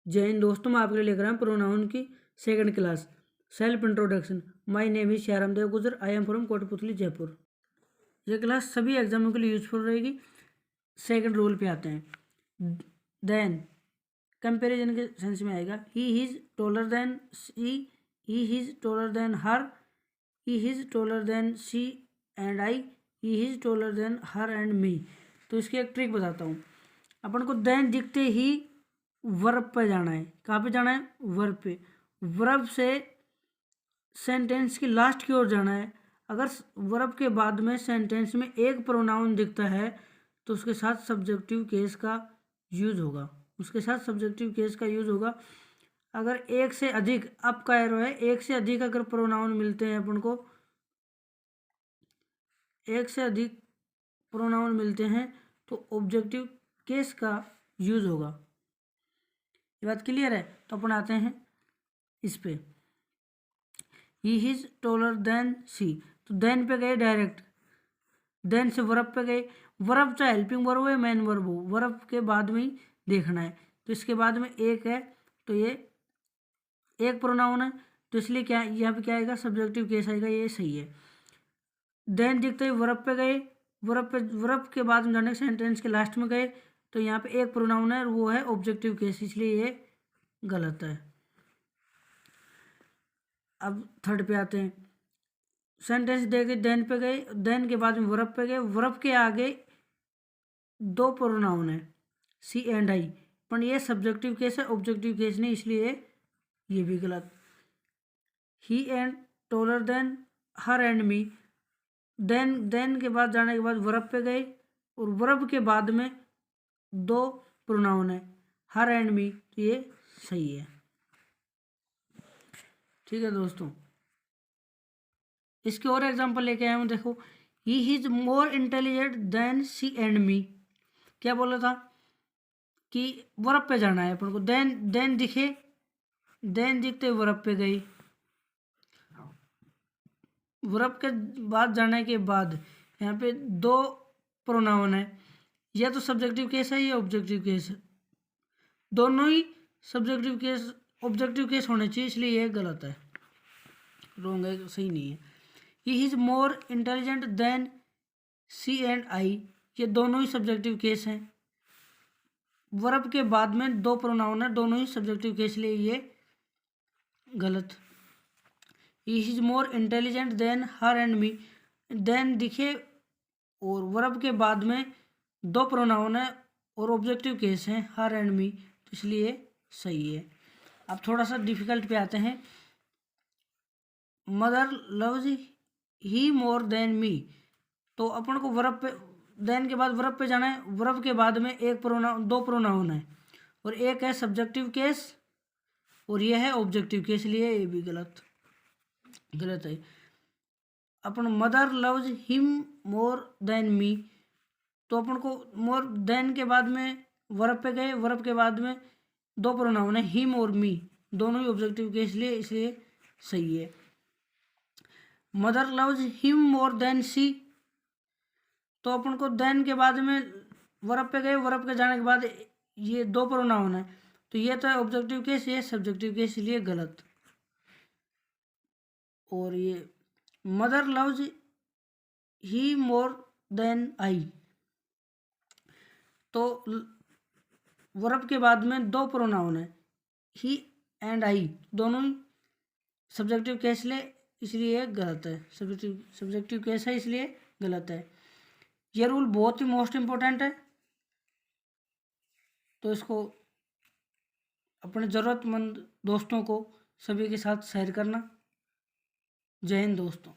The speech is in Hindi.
जय हिंद दोस्तों, मैं आपके लिए लेकर आया हूं प्रोनाउन की second class. Self introduction. My name is Shyam Dev Gujar, I am from Kotputli Jaipur. ये क्लास सभी एग्जामों के लिए यूजफुल रहेगी। सेकंड रूल पे आते हैं। देन कंपैरिजन के सेंस में आएगा। He is taller than she, he is taller than her, he is taller than she and I, he is taller than her and me. तो इसकी एक ट्रिक बताता हूँ। अपन को देन दिखते ही वर्ब पे जाना है। कहाँ पे जाना है? वर्ब पे। वर्ब से सेंटेंस की लास्ट की ओर जाना है। अगर वर्ब के बाद में सेंटेंस में एक प्रोनाउन दिखता है तो उसके साथ सब्जेक्टिव केस का यूज होगा। उसके साथ सब्जेक्टिव केस का यूज होगा। अगर एक से अधिक, अप का एरो है, एक से अधिक अगर प्रोनाउन मिलते हैं अपन को, एक से अधिक प्रोनाउन मिलते हैं तो ऑब्जेक्टिव केस का यूज होगा। ये बात क्लियर है? तो अपन आते हैं इस पे। ही इज टॉलर देन सी, तो देन पे गए डायरेक्ट। देन से वर्ब पे गए। वर्ब चाहे हेल्पिंग वर्ब हो या मेन वर्ब हो, वर्ब के बाद में ही देखना है। तो इसके बाद में एक है तो ये एक प्रोनाउन है, तो इसलिए क्या यहाँ पे क्या आएगा? सब्जेक्टिव केस आएगा। ये सही है। देन दिखते ही वर्ब पे गए। वर्ब के बाद में जाने सेंटेंस के लास्ट में गए तो यहाँ पे एक प्रोनाउन है और वो है ऑब्जेक्टिव केस, इसलिए ये गलत है। अब थर्ड पे आते हैं। सेंटेंस दे के देन पे गए, देन के बाद में वर्ब पे गए। वर्ब के आगे दो प्रोनाउन है, सी एंड आई, पर ये सब्जेक्टिव केस है, ऑब्जेक्टिव केस नहीं, इसलिए ये भी गलत। He and taller than her and me. Then के बाद जाने के बाद वर्ब पे गए और वर्ब के बाद में दो प्रोनाउन है, हर एंड मी, तो ये सही है। ठीक है दोस्तों, इसके और एग्जांपल लेके आया हूँ। देखो, he is more intelligent than she and me. क्या बोला था कि वर्ब पे जाना है अपन को। देन दिखे, देन दिखते वर्ब पे गई। वर्ब के बाद जाने के बाद यहाँ पे दो प्रोनाउन है, या तो सब्जेक्टिव केस है या ऑब्जेक्टिव केस है। दोनों ही सब्जेक्टिव केस ऑब्जेक्टिव केस होने चाहिए, इसलिए ये गलत है, रॉन्ग है, सही नहीं है। He is more intelligent than she and I, ये दोनों ही सब्जेक्टिव केस हैं। वर्ब के बाद में दो प्रोनाउन है, दोनों ही सब्जेक्टिव केस, लिए ये गलत। He is more intelligent than her and me. Then दिखे और वर्ब के बाद में दो प्रोनाउन है और ऑब्जेक्टिव केस है, हर एंड मी, तो इसलिए सही है। अब थोड़ा सा डिफिकल्ट पे आते हैं। Mother loves he more than me, तो अपन को वर्ब पे, देन के बाद वर्ब पे जाना है। वर्ब के बाद में एक प्रोनाउन, दो प्रोनाउन है और एक है सब्जेक्टिव केस और ये है ऑब्जेक्टिव केस, इसलिए ये भी गलत है। अपन mother loves him more than me, तो अपन को मोर देन के बाद में वर्ब पे गए। वर्ब के बाद में दो प्रोनाउन है, हिम और मी, दोनों ही ऑब्जेक्टिव केस लिए, इसलिए सही है। Mother loves him more than she, तो अपन को देन के बाद में वर्ब पे गए। वर्ब के जाने के बाद ये दो प्रोनाउन है, तो ये तो है ऑब्जेक्टिव केस, ये सब्जेक्टिव केस, इसलिए गलत। और ये mother loves he more than I, तो वर्ब के बाद में दो प्रोनाउन है, ही एंड आई, दोनों ही सब्जेक्टिव केस ले, इसलिए गलत है। सब्जेक्टिव केस है, इसलिए गलत है। ये रूल बहुत ही मोस्ट इम्पोर्टेंट है, तो इसको अपने ज़रूरतमंद दोस्तों को सभी के साथ शेयर करना। जय हिंद दोस्तों।